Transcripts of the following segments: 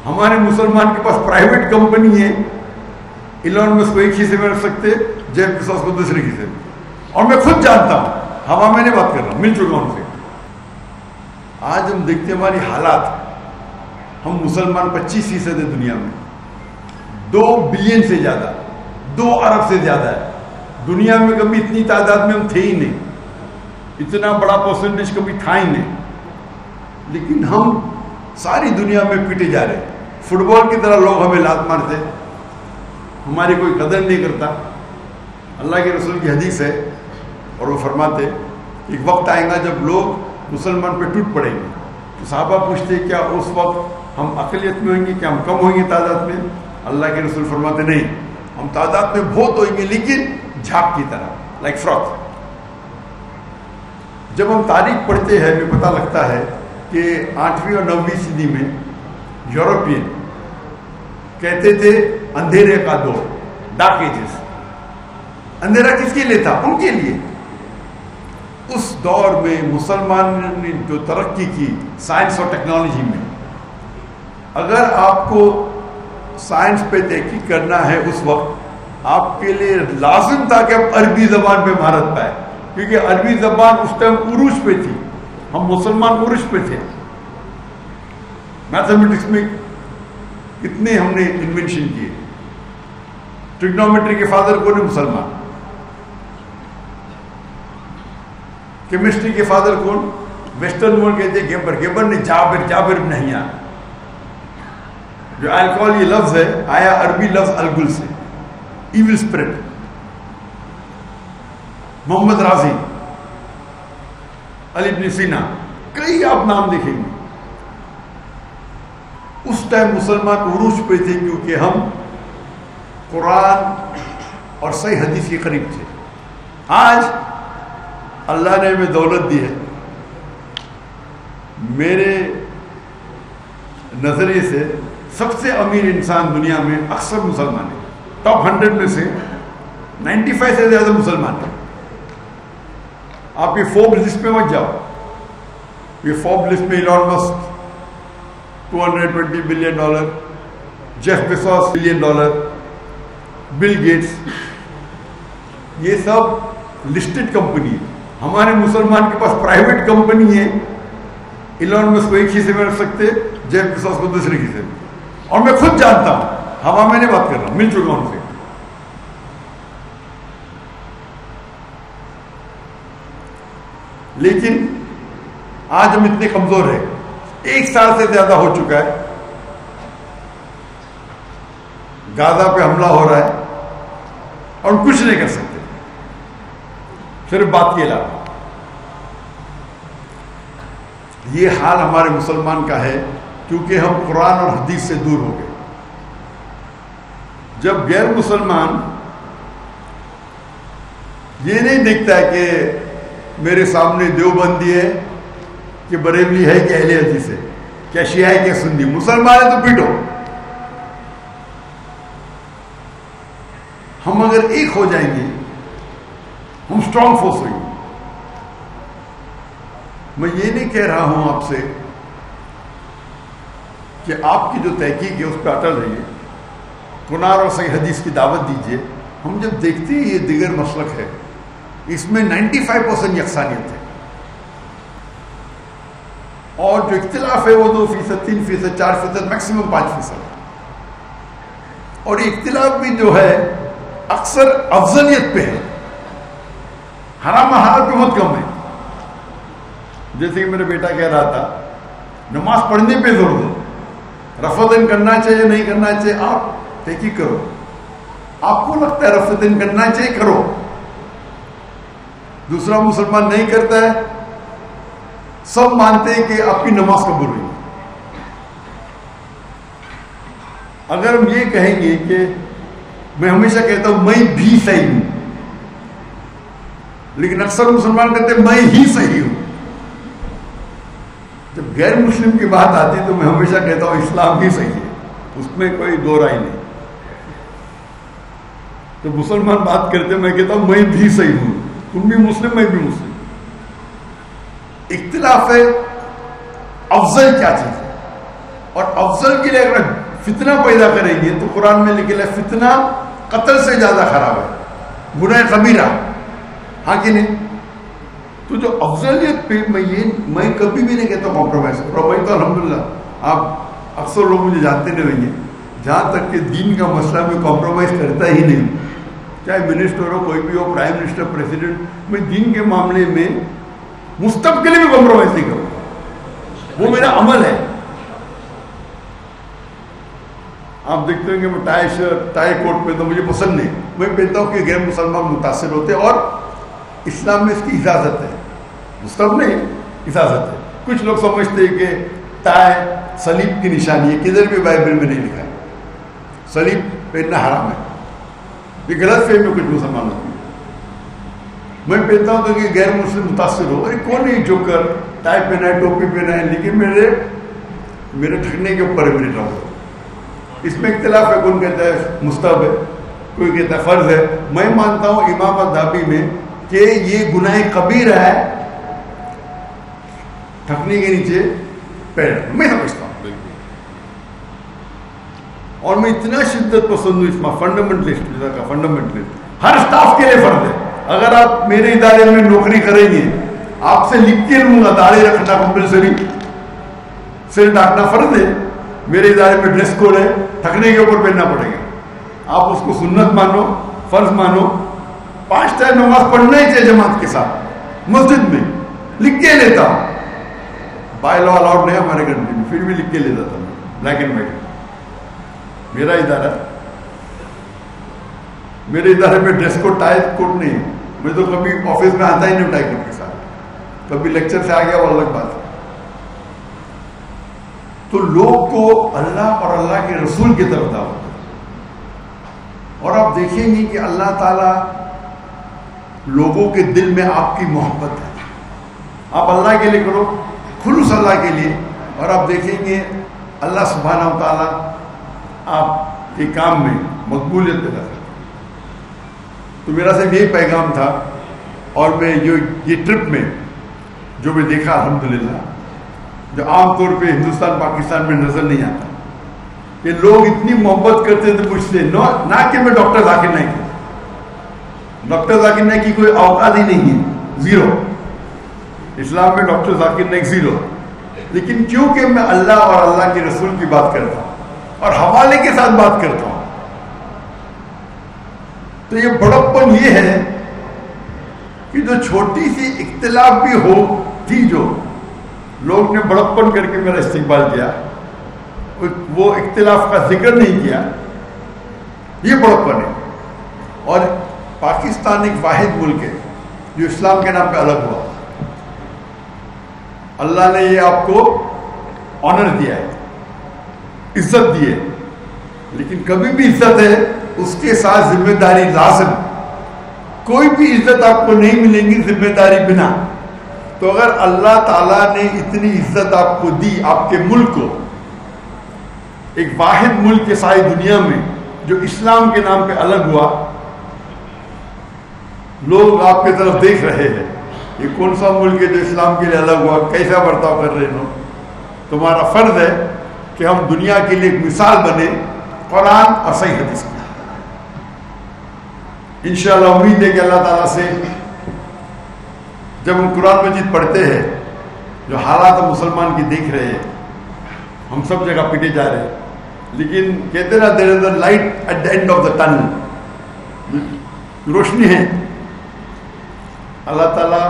ہمارے مسلمان کے پاس پرائیویٹ کمپنی ہے، ایلن مسک کو ایک حصے میں رکھ سکتے، جیف بیزوس کو دوسرے حصے میں. اور میں خود جانتا ہوں، ہوا میں نہیں بات کر رہا ہوں، مل چکا ہوں ان سے. آج ہم دیکھتے ہیں ہماری حالات، ہم مسلمان 25% ہے دنیا میں، 2 بلین سے زیادہ، 2 ارب سے زیادہ ہے. دنیا میں کبھی اتنی تعداد میں ہم تھے ہی نہیں، اتنا بڑا پرسنٹیج کبھی تھا ہی نہیں. لیکن ہم ساری دنیا میں پیٹے جا رہے ہیں. فٹ بال کی طرح لوگ ہمیں لات مارتے، ہماری کوئی قدر نہیں کرتا. اللہ کے رسول کی حدیث ہے اور وہ فرماتے ایک وقت آئے گا جب لوگ مسلمان پہ ٹوٹ پڑیں گے. تو صحابہ پوچھتے کیا اس وقت ہم اقلیت میں ہوئیں گے، کیا ہم کم ہوئیں گے تعداد میں؟ اللہ کے رسول فرماتے نہیں، ہم تعداد میں بہت ہوئیں گے لیکن جھاگ کی طرح، لائک فراک. جب ہم تاریخ پڑھتے ہیں ہمیں پتہ لگتا ہے کہ 8ویں اور 9ویں صدی میں یورپین کہتے تھے اندھیرے کا دور، ڈارک ایجز. اندھیرا کس کے لیے تھا؟ ان کے لیے. اس دور میں مسلمان نے جو ترقی کی سائنس اور ٹیکنالوجی میں، اگر آپ کو سائنس پہ تحقیق کرنا ہے اس وقت آپ کے لیے لازم تھا کہ آپ عربی زبان پہ مہارت پائے، کیونکہ عربی زبان اس ٹائم عروج پہ تھی. ہم مسلمان عروج پہ تھے. میتھمیٹکس میں کتنے ہم نے انوینشن کیے. ٹریگنومیٹری کے فادر کون ہے؟ مسلمان. کیمسٹری کے فادر کون؟ ویسٹرن ورلڈ کہتے ہیں گیبر. گیبر نے جابر نہیں آیا. جو الکوہل یہ لفظ ہے آیا عربی لفظ الگل سے، ایول اسپرٹ. محمد رازی، علی بن سینا، کئی آپ نام دیکھیں گے. اس ٹائم مسلمان عروج پہ تھے کیونکہ ہم قرآن اور صحیح حدیث کے قریب تھے. آج اللہ نے ہمیں دولت دی ہے. میرے نظریے سے سب سے امیر انسان دنیا میں اکثر مسلمان ہیں. ٹاپ 100 میں سے 95 سے زیادہ مسلمان ہیں. آپ یہ فوربس لسٹ پہ مت جاؤ. یہ فوربس لسٹ میں Elon Musk $220 billion, Jeff Bezos $1 billion, Bill Gates, یہ سب لسٹڈ کمپنی ہے. ہمارے مسلمان کے پاس پرائیویٹ کمپنی ہے، ایلن مسک کو ایک حصے میں رکھ سکتے، جیف بیزوس کو دوسرے حصے میں. اور میں خود جانتا ہوں، ہوا میں نہیں بات کر رہا ہوں، مل چکا ہوں ان سے. لیکن آج ہم اتنے کمزور ہیں. 1 سال سے زیادہ ہو چکا ہے غزہ پہ حملہ ہو رہا ہے اور کچھ نہیں کر سکتے صرف بات کے علاوہ. یہ حال ہمارے مسلمان کا ہے کیونکہ ہم قرآن اور حدیث سے دور ہو گئے. جب غیر مسلمان یہ نہیں دیکھتا ہے کہ میرے سامنے دیوبندی ہے کہ بریلوی ہے کہ اہل حدیث ہے، کیا شیعہ ہے کہ سنی، مسلمان ہے تو پیٹو. ہم اگر ایک ہو جائیں گے ہم اسٹرانگ فورس ہوئیں گے. میں یہ نہیں کہہ رہا ہوں آپ سے کہ آپ کی جو تحقیق ہے اس پہ اٹل رہیے، قرآن اور صحیح حدیث کی دعوت دیجیے. ہم جب دیکھتے ہیں یہ دیگر مسلک ہے، اس میں 95% یکسانیت ہے، اور جو اختلاف ہے وہ 2%، 3%، 4%، میکسیمم 5%. اور یہ اختلاف بھی جو ہے اکثر افضلیت پہ ہے، حرام حلال پہ بہت کم ہے. جیسے کہ میرا بیٹا کہہ رہا تھا نماز پڑھنے پہ زور دو، رفع دین کرنا چاہیے نہیں کرنا چاہیے آپ تحقیق کرو. آپ کو لگتا ہے رفع دین کرنا چاہیے کرو، دوسرا مسلمان نہیں کرتا ہے، سب مانتے ہیں کہ آپ کی نماز قبول ہوئی. اگر ہم یہ کہیں گے کہ میں ہمیشہ کہتا ہوں میں بھی صحیح ہوں، لیکن اکثر مسلمان کہتے ہیں میں ہی صحیح ہوں. جب غیر مسلم کی بات آتی ہے تو میں ہمیشہ کہتا ہوں اسلام ہی صحیح ہے، اس میں کوئی دو رائے نہیں. تو مسلمان بات کرتے میں کہتا ہوں میں بھی صحیح ہوں، تم بھی مسلم میں بھی مسلم. اختلاف ہے افضل کیا چیز ہے. اور افضل کے لیے اگر فتنہ پیدا کریں گے تو قرآن میں لکھا ہے فتنہ قتل سے زیادہ خراب ہے، گناہ کبیرہ، ہاں کہ نہیں؟ تو جو افضلیت پہ میں کبھی بھی نہیں کہتا کمپرومائز کرو. میں تو الحمدللہ آپ اکثر لوگ مجھے جانتے نہیں رہیں گے، جہاں تک کہ دین کا مسئلہ میں کمپرومائز کرتا ہی نہیں، چاہے منسٹر ہو، کوئی بھی ہو، پرائم منسٹر، پریزیڈنٹ، میں دین کے معاملے میں مستقبل بھی کمپرومائز نہیں کروں. وہ میرا عمل ہے. آپ دیکھتے ہیں کہ میں ٹائی شرٹ ٹائی کوٹ پہنتا ہوں، مجھے پسند نہیں. میں پہنتا ہوں کہ غیر مسلمان متاثر ہوتے، اور اسلام میں اس کی اجازت ہے، مستحب نہیں، اجازت ہے. کچھ لوگ سمجھتے ہیں کہ ٹائی صلیب کی نشانی ہے، کدھر بھی بائبل میں نہیں لکھا ہے صلیب پہننا حرام ہے. یہ غلط فہمی میں کچھ مسلمان ہوتے ہیں. میں پہنتا ہوں تو کہ غیر مسلم متاثر ہو، ارے کون ہے جو کر ٹائی پہنا ہے، ٹوپی پہنا ہے، لیکن میرے ٹھکنے کے اوپر ہے میرے ٹاؤن. اس میں اختلاف ہے، کون کہتا ہے مستحب ہے، کوئی کہتا ہے فرض ہے. میں مانتا ہوں امام الذہبی میں کہ یہ گناہ کبیرہ ہے ٹھکنے کے نیچے پیر. میں سمجھتا ہوں، اور میں اتنا شدت پسند ہوں اس میں فنڈامنٹلسٹ ہر اسٹاف کے لیے فرض ہے. اگر آپ میرے ادارے میں نوکری کریں گے، آپ سے لکھ کے لوں گا داڑھی رکھنا کمپلسری، سر ڈھانکنا فرض ہے. میرے ادارے میں ڈریس کوڈ ہے، تھکنے کے اوپر پہننا پڑے گا. آپ اس کو سنت مانو، فرض مانو. 5 ٹائم نماز پڑھنا ہی چاہیے جماعت کے ساتھ مسجد میں. لکھ کے لیتا ہوں، بائی لا الاؤڈ نہیں ہمارے کنٹری میں، پھر بھی لکھ کے لیتا تھا میں، بلیک اینڈ وائٹ. میرا ادارہ، میرے ادارے میں ڈریس کوڈ ٹائی کوڈ نہیں. میں تو کبھی آفس میں آتا ہی نہیں ٹائی کوڈ کے ساتھ، کبھی لیکچر سے آ گیا وہ الگ بات ہے. تو لوگ کو اللہ اور اللہ کے رسول کی طرف دعوت ہے. اور آپ دیکھیں گے کہ اللہ تعالیٰ لوگوں کے دل میں آپ کی محبت ہے. آپ اللہ کے لیے کرو، خلوص اللہ کے لیے، اور آپ دیکھیں گے اللہ سبحانہ و تعالیٰ آپ کے کام میں مقبولیت پیدا کرتا. تو میرا صرف یہی پیغام تھا. اور میں یہ ٹرپ میں جو میں دیکھا الحمدللہ، جو عام طور پہ ہندوستان پاکستان میں نظر نہیں آتا، کہ لوگ اتنی محبت کرتے تھے مجھ سے. نہ کہ میں ڈاکٹر ذاکر نائک ہوں، ڈاکٹر ذاکر نائک کی کوئی اوقات ہی نہیں ہے، زیرو. اسلام میں ڈاکٹر ذاکر نائک زیرو. لیکن کیونکہ میں اللہ اور اللہ کے رسول کی بات کرتا ہوں اور حوالے کے ساتھ بات کرتا ہوں، تو یہ بڑپن یہ ہے کہ جو چھوٹی سی اختلاف بھی ہو تھی، جو لوگ نے بڑپن کر کے میرا استقبال کیا، وہ اختلاف کا ذکر نہیں کیا، یہ بڑپن ہے. اور پاکستان ایک واحد ملک ہے جو اسلام کے نام پہ الگ ہوا. اللہ نے یہ آپ کو آنر دیا ہے، عزت دی ہے، لیکن کبھی بھی عزت ہے اس کے ساتھ ذمہ داری لازم. کوئی بھی عزت آپ کو نہیں ملیں گی ذمہ داری بنا. تو اگر اللہ تعالیٰ نے اتنی عزت آپ کو دی، آپ کے ملک کو، ایک واحد ملک کے ساری دنیا میں جو اسلام کے نام پہ الگ ہوا، لوگ آپ کی طرف دیکھ رہے ہیں، یہ کون سا ملک ہے جو اسلام کے لیے الگ ہوا، کیسا برتاؤ کر رہے ہیں. تمہارا فرض ہے کہ ہم دنیا کے لیے ایک مثال بنے قرآن اور صحیح حدیث کی. انشاءاللہ امید ہے کہ اللہ تعالیٰ سے جب ہم قرآن مجید پڑھتے ہیں، جو حالات ہم مسلمان کی دیکھ رہے ہیں، ہم سب جگہ پٹے جا رہے ہیں، لیکن کہتے نا there is a light at the end of the tunnel, روشنی ہے. اللہ تعالیٰ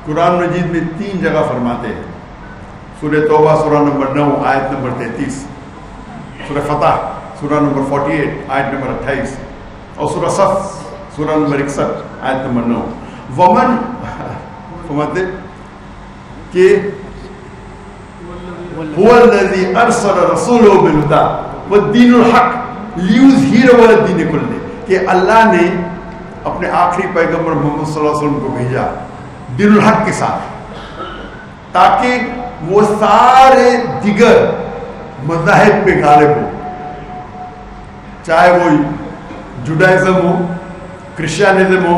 قرآن مجید میں 3 جگہ فرماتے ہیں. سورہ توبہ سورہ نمبر 9 آیت نمبر 33، سورہ فتح سورہ نمبر 48 آیت نمبر 28، اور سورہ صف سورہ نمبر 61 آیت نمبر 9. ومن فرماتے کہ هو الذي ارسل رسوله بالهدى والدين الحق ليظهره على الدين كله، کہ اللہ نے اپنے آخری پیغمبر محمد صلی اللہ علیہ وسلم کو بھیجا دین الحق کے ساتھ، تاکہ وہ سارے دیگر مذاہب پہ غالب ہو، چاہے وہ جوڈائزم ہو، کرسچینزم ہو،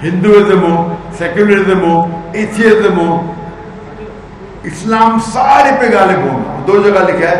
ہندوازم ہو، سیکولرزم ہو، ایتھیزم ہو، اسلام سارے پہ غالب ہوگا. 2 جگہ لکھا ہے